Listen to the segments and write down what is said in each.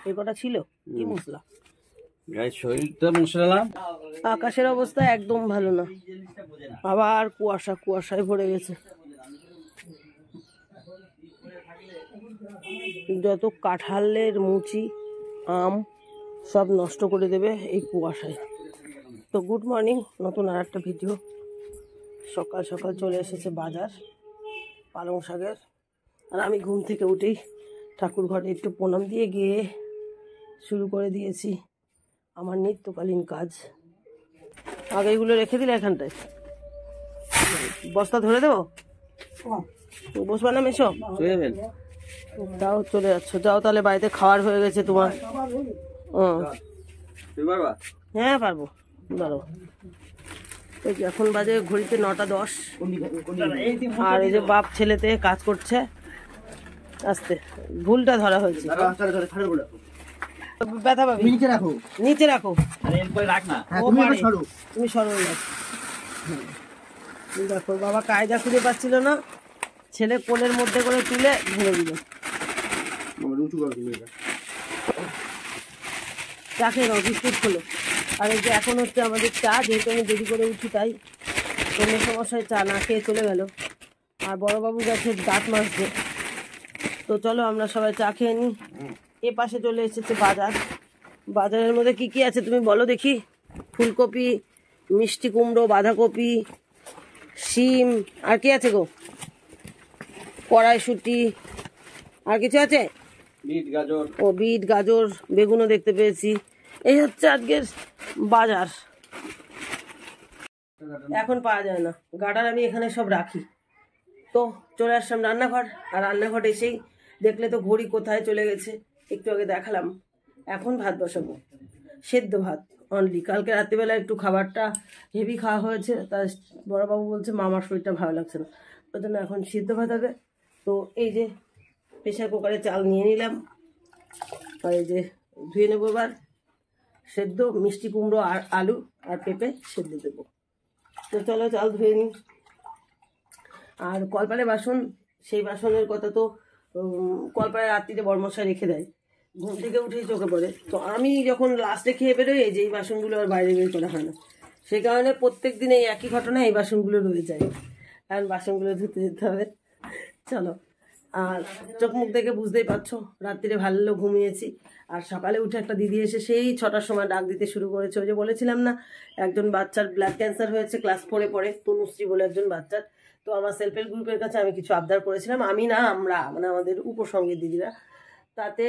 এই কটা ছিল কি মশলা গাইস শরীরটা মশলালাম। আকাশের অবস্থা একদম ভালো না, আবার কুয়াশা কুয়াশায় ভরে গেছে। যত কাঁঠালের মুচি আম সব নষ্ট করে দেবে এই কুয়াশায়। তো গুড মর্নিং, নতুন আর একটা ভিডিও। সকাল সকাল চলে এসেছে বাজার পালং শাকের, আর আমি ঘুম থেকে উঠেই ঠাকুর ঘরে একটু প্রণাম দিয়ে গিয়ে শুরু করে দিয়েছি আমার নিত্যকালীন কাজ। আগে এগুলো রেখে দিলে এখানটায় বস্তা ধরে দেবো, বসবা না মেশো? যাও চলে যাচ্ছ, যাও তাহলে বাড়িতে খাওয়ার হয়ে গেছে তোমার। হ্যাঁ পারবো, দাঁড়ো। এখন বাজে ঘড়িতে 9:10, আর এই যে বাপ ছেলেতে কাজ করছে। আস্তে, ভুলটা ধরা হয়েছে। ব্যথা পাবি, নিচে রাখো, তুমি সরো। দেখো বাবা কায়দা খুঁজে পাচ্ছিল না, ছেলে কোলের মধ্যে করে তুলে ভেঙে দিল। চা খেয়ে নাও, বিস্কুট খোলো। আর এই যে এখন হচ্ছে আমাদের চা, যেহেতু আমি দেরি করে উঠি তাই কোনো সমস্যায় চা না খেয়ে চলে গেল। আর বড়বাবু গেছে দাঁত মাজতে। তো চলো আমরা সবাই চা খেয়ে নিই। এ পাশে চলে এসেছে বাজার। বাজারের মধ্যে কি কি আছে তুমি বলো দেখি? ফুলকপি, মিষ্টি কুমড়ো, বাঁধাকপি, শিম, আর কি আছে গো? কড়াইশুঁটি, আর কিছু আছে? বিট গাজর। ও বিট গাজর, বেগুনও দেখতে পেয়েছি। এই হচ্ছে আজকের বাজার। এখন পাওয়া যায় না, গাডার আমি এখানে সব রাখি। তো চলে আসলাম রান্নাঘর, আর রান্নাঘর এসেই দেখলে তো ঘড়ি কোথায় চলে গেছে, একটু আগে দেখালাম। এখন ভাত বসাবো, সেদ্ধ ভাত অনলি। কালকে রাত্রিবেলা একটু খাবারটা হেভি খাওয়া হয়েছে, তার বড়বাবু বলছে মা আমার শরীরটা ভালো লাগছে না, ওই জন্য এখন সিদ্ধ ভাত হবে। তো এই যে প্রেশার কুকারে চাল নিয়ে নিলাম, আর এই যে ধুয়ে নেবো এবার। সেদ্ধ মিষ্টি কুমড়ো আর আলু আর পেঁপে সেদ্ধ দেবো। তো চলো চাল ধুয়ে নিই। আর কলপারে বাসন, সেই বাসনের কথা তো কলপারে রাত্রিতে বড়মশাই রেখে দেয়, ঘুম থেকে উঠেই চোখে পড়ে। তো আমি যখন লাস্টে খেয়ে বেরোই, এই যে এই বাসনগুলো আর বাইরে বের করা হয় না, সেই কারণে প্রত্যেক দিন এই একই ঘটনা, এই বাসনগুলো রয়ে যায়। কারণ বাসনগুলো ধুতে যেতে হবে। চলো, আর চোখ মুখ দেখে বুঝতেই পারছো রাত্রিরে ভালো ঘুমিয়েছি। আর সকালে উঠে একটা দিদি এসে সেই 6টার সময় ডাক দিতে শুরু করেছে। ওই যে বলেছিলাম না একজন বাচ্চার ব্লাড ক্যান্সার হয়েছে, ক্লাস 4-এ পড়ে, তনুশ্রী বলে একজন বাচ্চার। তো আমার সেলফ হেল্প গ্রুপের কাছে আমি কিছু আবদার করেছিলাম, আমি না আমরা মানে আমাদের উপসঙ্গের দিদিরা, তাতে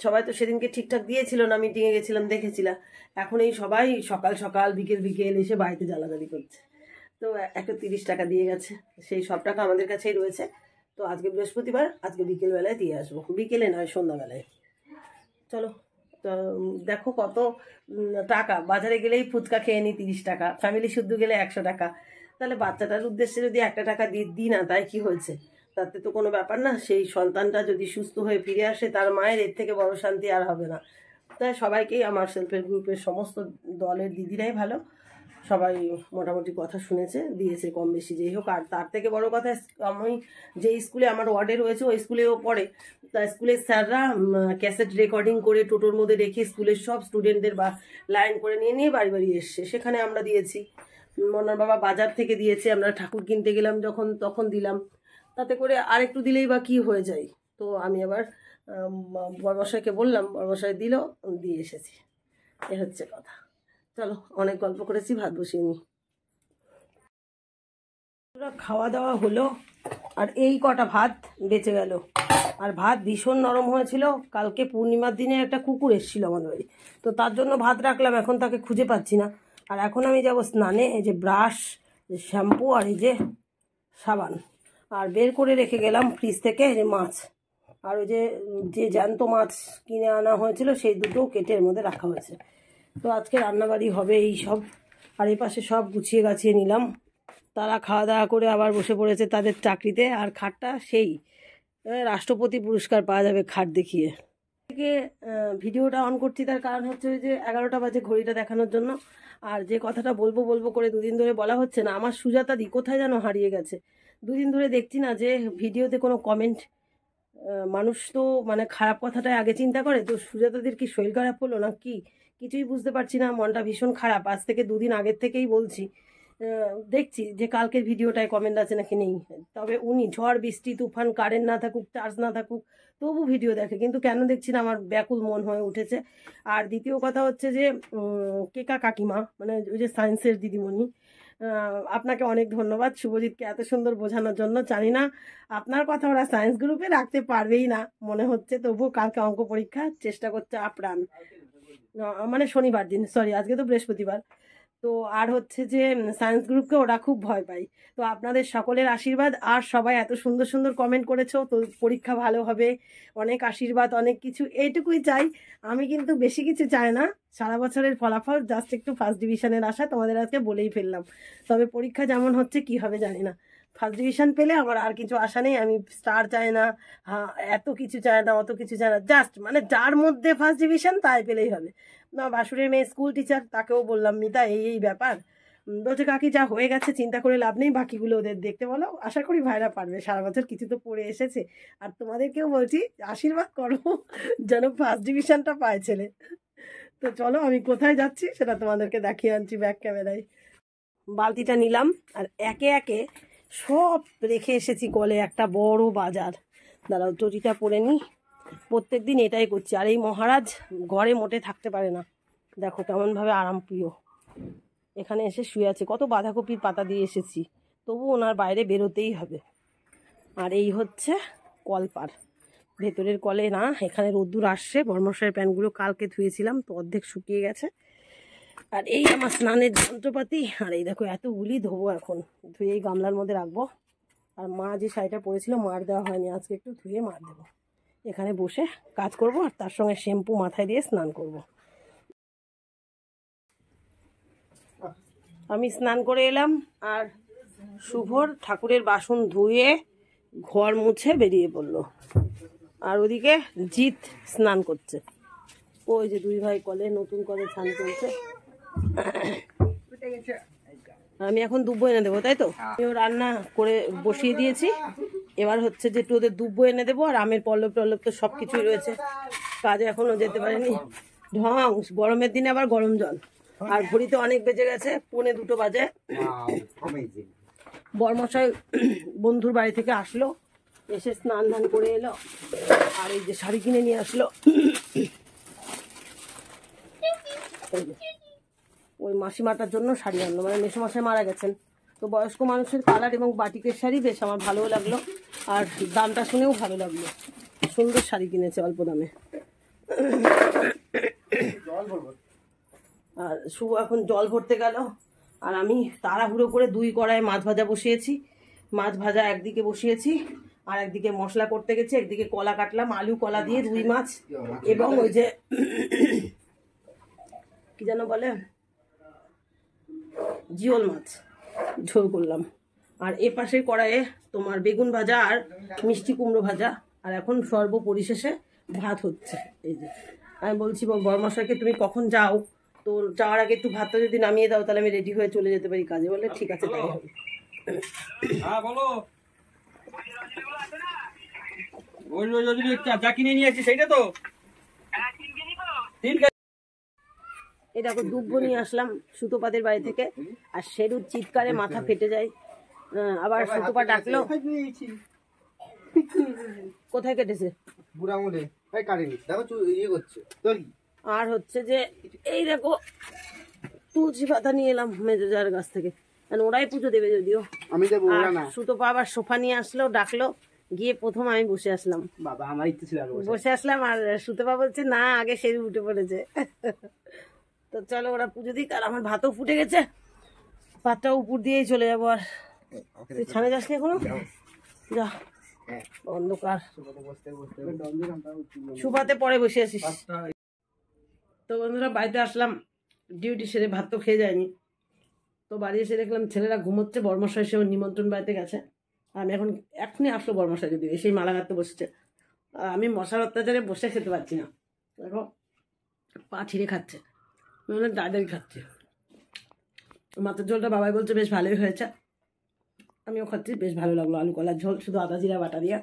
সবাই তো সেদিনকে ঠিকঠাক দিয়েছিল না, মিটিংয়ে গেছিলাম দেখেছিলাম। এখন এই সবাই সকাল সকাল বিকেল বিকেল এসে বাড়িতে জ্বালাজালি করছে। তো একটা 30 টাকা দিয়ে গেছে, সেই সব টাকা আমাদের কাছেই রয়েছে। তো আজকে বৃহস্পতিবার, আজকে বিকেলবেলায় দিয়ে আসবো, বিকেলে নয় সন্ধ্যাবেলায়। চলো, তো দেখো কত টাকা, বাজারে গেলেই ফুচকা খেয়ে নিই 30 টাকা, ফ্যামিলি শুদ্ধ গেলে 100 টাকা। তাহলে বাচ্চাটার উদ্দেশ্যে যদি 1 টাকা দিই না, তাই কি হয়েছে? তাতে তো কোনো ব্যাপার না। সেই সন্তানটা যদি সুস্থ হয়ে ফিরে আসে, তার মায়ের এর থেকে বড় শান্তি আর হবে না। তাই সবাইকেই, আমার সেলফ হেল্প গ্রুপের সমস্ত দলের দিদিরাই ভালো, সবাই মোটামুটি কথা শুনেছে, দিয়েছে কম বেশি যেই হোক। আর তার থেকে বড় কথা, আমি যে স্কুলে আমার ওয়ার্ডে রয়েছে ওই স্কুলেও পড়ে, তা স্কুলের স্যাররা ক্যাসেট রেকর্ডিং করে টোটোর মধ্যে রেখে স্কুলের সব স্টুডেন্টদের বা লাইন করে নিয়ে নিয়ে বাড়ি বাড়ি এসছে, সেখানে আমরা দিয়েছি। মনার বাবা বাজার থেকে দিয়েছে, আমরা ঠাকুর কিনতে গেলাম যখন তখন দিলাম। তাতে করে আর একটু দিলেই বা কি হয়ে যায়। তো আমি আবার বড়মশাইকে বললাম, বড়মশাই দিল, দিয়ে এসেছি। এ হচ্ছে কথা। চলো, অনেক গল্প করেছি, ভাত বসিয়ে নিই। খাওয়া দাওয়া হলো, আর এই কটা ভাত বেঁচে গেল। আর ভাত ভীষণ নরম হয়েছিল। কালকে পূর্ণিমার দিনে একটা কুকুর এসেছিল আমাদের বাড়ি, তো তার জন্য ভাত রাখলাম, এখন তাকে খুঁজে পাচ্ছি না। আর এখন আমি যাব স্নানে, এই যে ব্রাশ, শ্যাম্পু, আর এই যে সাবান, আর বের করে রেখে গেলাম ফ্রিজ থেকে এই যে মাছ, আর ওই যে জ্যান্ত মাছ কিনে আনা হয়েছিল সেই দুটো কেটে এর মধ্যে রাখা হয়েছে। তো আজকে রান্নাবাড়ি হবে এই সব। আর এই পাশে সব গুছিয়ে গাছিয়ে নিলাম। তারা খাওয়া দাওয়া করে আবার বসে পড়েছে তাদের চাকরিতে। আর খাটটা সেই রাষ্ট্রপতি পুরস্কার পাওয়া যাবে খাট দেখিয়ে। থেকে ভিডিওটা অন করছি, তার কারণ হচ্ছে ওই যে 11টা বাজে ঘড়িটা দেখানোর জন্য। আর যে কথাটা বলবো বলবো করে দুদিন ধরে বলা হচ্ছে না, আমার সুজাতা দি কোথায় যেন হারিয়ে গেছে। দুদিন ধরে দেখছি না যে ভিডিওতে কোনো কমেন্ট মানুষ তো মানে খারাপ কথাটাই আগে চিন্তা করে। তো সুজাতাদের কি শরীর খারাপ হলো না কি কিছুই বুঝতে পারছি না, মনটা ভীষণ খারাপ। আজ থেকে 2 দিন আগের থেকেই বলছি। দেখছি যে কালকের ভিডিওটায় কমেন্ট আছে নাকি নেই। তবে উনি ঝড় বৃষ্টি তুফান কারেন্ট না থাকুক চার্জ না থাকুক তবু ভিডিও দেখে, কিন্তু কেন দেখছি না আমার ব্যাকুল মন হয়ে উঠেছে। আর দ্বিতীয় কথা হচ্ছে যে কেকা কাকিমা মানে ওই যে সায়েন্সের দিদিমণি, আপনাকে অনেক ধন্যবাদ শুভজিৎকে এত সুন্দর বোঝানোর জন্য। জানি না আপনার কথা ওরা সায়েন্স গ্রুপে রাখতে পারবেই না মনে হচ্ছে, তবুও কালকে অঙ্ক পরীক্ষা চেষ্টা করছে আপ্রাণ। মানে শনিবার দিন, সরি আজকে তো বৃহস্পতিবার। তো আর হচ্ছে যে সায়েন্স গ্রুপকে ওরা খুব ভয় পায়। তো আপনাদের সকলের আশীর্বাদ আর সবাই এত সুন্দর সুন্দর কমেন্ট করেছো, তো পরীক্ষা ভালো হবে, অনেক আশীর্বাদ অনেক কিছু, এইটুকুই চাই। আমি কিন্তু বেশি কিছু চাই না, সারা বছরের ফলাফল জাস্ট একটু ফার্স্ট ডিভিশনের আশা তোমাদের আজকে বলেই ফেললাম। তবে পরীক্ষা যেমন হচ্ছে কি হবে জানি না, ফার্স্ট ডিভিশন পেলে আমার আর কিছু আশা নেই। আমি স্টার চাই না, হ্যাঁ এত কিছু চাই না, অত কিছু চাই না, জাস্ট মানে যার মধ্যে ফার্স্ট ডিভিশন তাই পেলেই হবে। না বাসুরের মেয়ে স্কুল টিচার, তাকেও বললাম মিতা এই ব্যাপার, বলছে কাকি যা হয়ে গেছে চিন্তা করে লাভ নেই, বাকিগুলো ওদের দেখতে বলো। আশা করি ভাইরা পারবে, সারা বছর কিছু তো পড়ে এসেছে। আর তোমাদেরকেও বলছি আশীর্বাদ করো যেন ফার্স্ট ডিভিশনটা পায় ছেলে। তো চলো আমি কোথায় যাচ্ছি সেটা তোমাদেরকে দেখিয়ে আনছি ব্যাক ক্যামেরায়। বালতিটা নিলাম আর একে একে সব রেখে এসেছি কলে, একটা বড় বাজার। দাঁড়াও চটিটা পরে নিই, প্রত্যেক দিন এটাই করছি। আর এই মহারাজ ঘরে মোটে থাকতে পারে না, দেখো কেমনভাবে আরাম প্রিয়, এখানে এসে শুয়ে আছে। কত বাঁধাকপির পাতা দিয়ে এসেছি, তবু ওনার বাইরে বেরোতেই হবে। আর এই হচ্ছে কলপার, ভেতরের কলে না, এখানে রোদ্দুর আসছে। বর্মশাইয়ের প্যান্টগুলো কালকে ধুয়েছিলাম তো অর্ধেক শুকিয়ে গেছে। আর এই আমার স্নানের যন্ত্রপাতি, আর এই দেখো এতগুলি ধোবো এখন, ধুয়ে এই গামলার মধ্যে রাখবো। আর মা যে শাড়িটা পরেছিল মার দেওয়া হয়নি, আজকে একটু ধুয়ে মার দেবো। এখানে বসে কাজ করব আর তার সঙ্গে শ্যাম্পু মাথায় দিয়ে স্নান করব। আমি স্নান করে এলাম আর শুভর ঠাকুরের বাসন ধুয়ে ঘর মুছে বেরিয়ে পড়লো। আর ওদিকে জিৎ স্নান করছে, ওই যে 2 ভাই কলে, নতুন কলে স্নান করছে। আমি এখন দুব্বো এনে দেবো, তাই তো? আমিও রান্না করে বসিয়ে দিয়েছি, এবার হচ্ছে যে একটু ওদের দুব্বো এনে দেবো। আর আমের পল্লব টল্লব তো সব কিছুই রয়েছে, কাজে এখনো যেতে পারিনি। ঢং, গরমের দিনে আবার গরম জল। আর ঘড়িতে অনেক বেজে গেছে, 1:45 বাজে। বর্মশাই বন্ধুর বাড়ি থেকে আসলো, এসে স্নান ধান করে এলো। আর এই যে শাড়ি কিনে নিয়ে আসলো, ওই মাসিমাটার জন্য শাড়ি আনলো, মানে মেসোমশাই মারা গেছেন তো বয়স্ক মানুষের কালার এবং বাটিকের শাড়ি বেশ আমার ভালোও লাগলো। আর দামটা শুনেও ভালো লাগলো, সুন্দর শাড়ি কিনেছে অল্প দামে। আর শুভ এখন জল ভরতে গেল, আর আমি তাড়াহুড়ো করে 2 কড়াই মাছ ভাজা বসিয়েছি। মাছ ভাজা একদিকে বসিয়েছি, আর একদিকে মশলা করতে গেছি, একদিকে কলা কাটলাম, আলু কলা দিয়ে রুই মাছ এবং ওই যে কি যেন বলে জিওল মাছ ঝোল করলাম। আর এ পাশের কড়াইয়ে তোমার বেগুন ভাজা আর মিষ্টি কুমড়ো ভাজা। আর এখন সর্বপরিশেষে ভাত হচ্ছে। এই যে আমি বলছি বড়মশাইকে তুমি কখন যাও, তো যাওয়ার আগে একটু ভাতটা যদি নামিয়ে দাও তাহলে আমি রেডি হয়ে চলে যেতে পারি কাজে। বলে ঠিক আছে তাই হবে। হ্যাঁ বলো, ওই যা কিনে নিয়ে আসছি সেইটা তো 3 এই দেখো দুব্বো নিয়ে আসলাম সুতোপাদের বাড়ি থেকে, আর সেরুর চিৎকারে মাথা ফেটে যায়। আবার সুতোপা ডাকলো, কোথায় কেটেছে? আর হচ্ছে যে এই দেখো তুলসী পাতা নিয়ে এলাম মেজোজার গাছ থেকে, ওরাই পুজো দেবে যদিও। সুতোপা আবার সোফা নিয়ে আসলো, ডাকলো, গিয়ে প্রথম আমি বসে আসলাম। বাবা আমার ইচ্ছে ছিল বসে আসলাম, আর সুতোপা বলছে না আগে সেরু উঠে পড়েছে। তো চলো ওরা পুজো দিক, আর আমার ভাতও ফুটে গেছে, ভাতটাও উপর দিয়েই চলে যাবো। আর তুই ছানে যাস না এখনো, যা অন্ধকার। সুপাতে পরে বসে আসিস। তো বন্ধুরা বাড়িতে আসলাম, ডিউটি সেরে ভাত তো খেয়ে যায়নি, তো বাড়ি এসে দেখলাম ছেলেরা ঘুমোচ্ছে, বর্মশাই সে নিমন্ত্রণ বাড়িতে গেছে। আমি এখনই আসলো বর্মশাই, যদি এসেই মালা গাঁথতে বসেছে। আমি মশার অত্যাচারে বসে খেতে পারছি না, দেখো পা ছিঁড়ে খাচ্ছে, মানে দাদাই খাচ্ছে। মাছের ঝোলটা বাবাই বলছে বেশ ভালোই হয়েছে, আমিও খাচ্ছি, বেশ ভালো লাগলো। আলু কলার ঝোল, শুধু আদা জিরা বাটা দিয়া।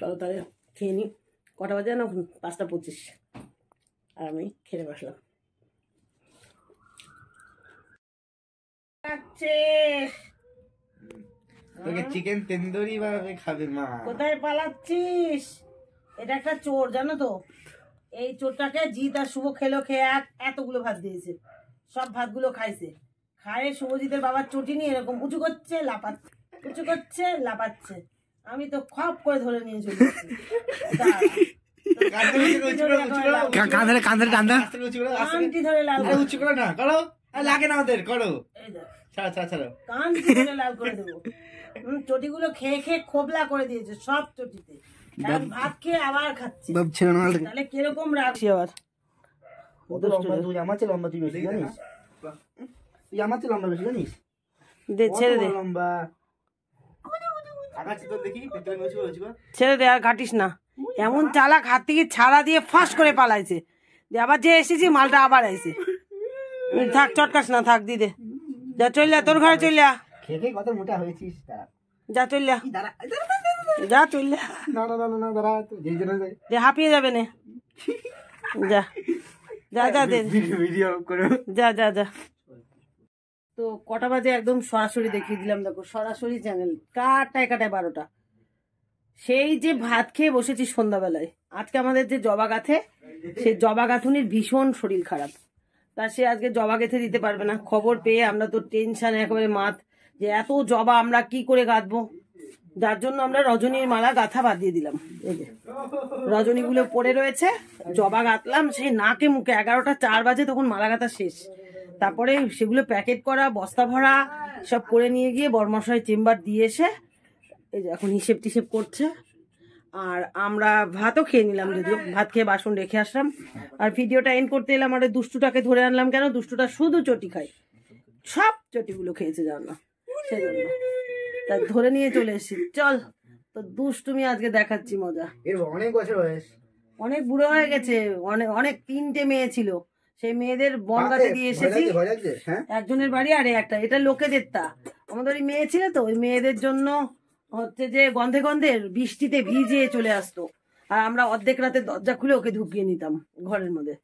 চলো তাহলে খেয়ে নিই। কটা বাজে না? 5:25। আর আমি খেতে বসলাম। তোকে চিকেন তন্দুরি ভাবে খাবে মা। কোথায় পালাচ্ছিস? এটা একটা চোর, জানো তো? এই চোরটাকে জিৎ আর শুভ খেলো, খেয়ে এতগুলো ভাত দিয়েছে। সব ভাতগুলো খাইছে। খায়ে শুভজিতের বাবার চটি নিয়ে এরকম উঁচু করছে, লাপাচ্ছে, উঁচু করছে, লাপাচ্ছে। আমি তো খপ করে ধরে নিয়ে চলে গেছি। কানটি ধরে লাল উঁচু করো না, করো। লাগে না আমাদের, করো। ছাড়ো ছাড়ো ছাড়ো, কানটি ধরে লাল করে দেবো। চটিগুলো খেয়ে খেয়ে খোবলা করে দিয়েছে সব চটিতে। ভাত খেয়ে আবার খাচ্ছে। তাহলে কিরকম রাখছি আবার? আমার চেয়ে লম্বা তুই বেশি জানিস? তুই আমার চেয়ে লম্বা বেশি জানিস? দে, ছেড়ে দে, লম্বা আগাচ্ছি তো, দেখি ছেড়ে দে, আর ঘাটিস না। এমন চালাক, হাত থেকে ছাড়া দিয়ে ফাঁস করে পালাইছে। যে আবার যে এসেছি মালটা আবার আইছে। থাক, চটকাস না, থাক, দিদে যা, চললা তোর ঘরে, চললা খেয়ে কত মোটা হয়েছিস। যা, চললা যা, চললা না দাঁড়া, তুই যেই জন্য যে হাঁপিয়ে যাবে না। যা যা যা, দে, ভিডিও করে যা যা যা। তো কটা বাজে একদম সরাসরি দেখিয়ে দিলাম। দেখো, সরাসরি চ্যানেল, কাটায় 12টা। সেই যে ভাত খেয়ে বসেছি সন্ধ্যাবেলায়। আজকে আমাদের যে জবা গাঁথে, সেই জবা গাঁথুনির ভীষণ শরীর খারাপ। তা সে আজকে জবা গেঁথে দিতে পারবে না। খবর পেয়ে আমরা তো টেনশন একেবারে মাত, যে এত জবা আমরা কি করে গাঁথবো। যার জন্য আমরা রজনীর মালা গাঁথা বাদ দিয়ে দিলাম। এই যে রজনীগুলো পড়ে রয়েছে, জবা গাঁথলাম সেই নাকে মুখে। 11টা 4 বাজে, তখন মালা গাঁথা শেষ। তারপরে সেগুলো প্যাকেট করা, বস্তা ভরা সব করে নিয়ে গিয়ে বরমশাই চেম্বার দিয়ে এসে এই যে এখন হিসেব টিসেব করছে। আর আমরা ভাতও খেয়ে নিলাম, যদিও ভাত খেয়ে বাসন রেখে আসলাম। আর ভিডিওটা এন্ড করতে এলাম। আর দুষ্টুটাকে ধরে আনলাম। কেন? দুষ্টুটা শুধু চটি খায়, সব চটিগুলো খেয়েছে, জানো না, সেজন্য তাই ধরে নিয়ে চলে এসেছি। চল তো দুষ্টুমি আজকে দেখাচ্ছি মজা। এর অনেক বছর বয়স, অনেক বুড়ো হয়ে গেছে। অনেক অনেক 3টে মেয়ে ছিল, সেই মেয়েদের বনগাতে দিয়ে এসেছি। একজনের বাড়ি, আরে একটা এটা লোকেদের। তা আমাদের ওই মেয়ে ছিল তো, ওই মেয়েদের জন্য হচ্ছে যে গন্ধে গন্ধে বৃষ্টিতে ভিজে চলে আসতো। আর আমরা অর্ধেক রাতে দরজা খুলে ওকে ঢুকিয়ে নিতাম ঘরের মধ্যে।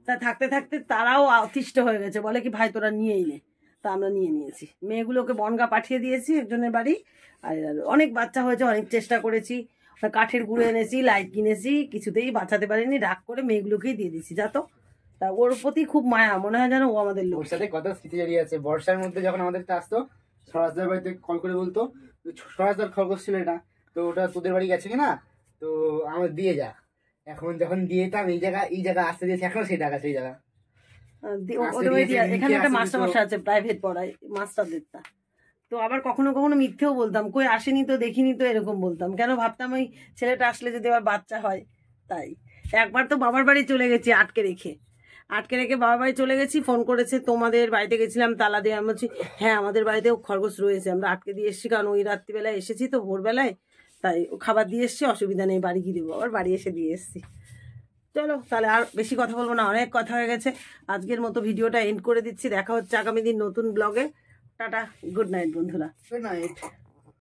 তা থাকতে থাকতে তারাও অতিষ্ঠ হয়ে গেছে, বলে কি ভাই তোরা নিয়েই নে। তা আমরা নিয়ে নিয়েছি। মেয়েগুলোকে বনগা পাঠিয়ে দিয়েছি একজনের বাড়ি। আর অনেক বাচ্চা হয়েছে, অনেক চেষ্টা করেছি, কাঠের গুঁড়ো এনেছি, লাইট কিনেছি, কিছুতেই বাঁচাতে পারিনি। রাগ করে মেয়েগুলোকেই দিয়ে দিয়েছি। যা তো, তা ওর প্রতি খুব মায়া, মনে হয় যেন ও আমাদের লোক। ওর সাথে কত স্মৃতি জড়িয়ে আছে। বর্ষার মধ্যে যখন আমাদের আসতো, সরাজদার বাড়িতে কল করে বলতো, সরাজদার খরগোশ ছিল এটা, তো ওটা তোদের বাড়ি গেছে কিনা, তো আমার দিয়ে যা। এখন যখন দিয়ে যেতাম, এই জায়গা আসতে দিয়েছে, এখনো সেই জায়গা, সেই জায়গা। এখানে একটা মাস্টারমশাই আছে, প্রাইভেট পড়ায়, মাস্টারদেরটা। তো আবার কখনো কখনো মিথ্যেও বলতাম, কই আসেনি তো, দেখিনি তো, এরকম বলতাম। কেন? ভাবতাম ওই ছেলেটা আসলে যদি আবার বাচ্চা হয়। তাই একবার তো বাবার বাড়ি চলে গেছি আটকে রেখে বাবার বাড়ি চলে গেছি। ফোন করেছে, তোমাদের বাড়িতে গেছিলাম, তালা দিয়ে। আমি বলছি হ্যাঁ, আমাদের বাড়িতেও খরগোশ রয়েছে, আমরা আটকে দিয়ে এসেছি, কারণ ওই রাত্রিবেলায় এসেছি তো, ভোরবেলায়, তাই খাবার দিয়ে এসছি, অসুবিধা নেই, বাড়ি কি দেবো, আবার বাড়ি এসে দিয়ে এসছি। চলো তাহলে আর বেশি কথা বলবো না, অনেক কথা হয়ে গেছে। আজকের মতো ভিডিওটা এন্ড করে দিচ্ছি। দেখা হচ্ছে আগামী দিন নতুন ব্লগে। টাটা, গুড নাইট বন্ধুরা। Good night.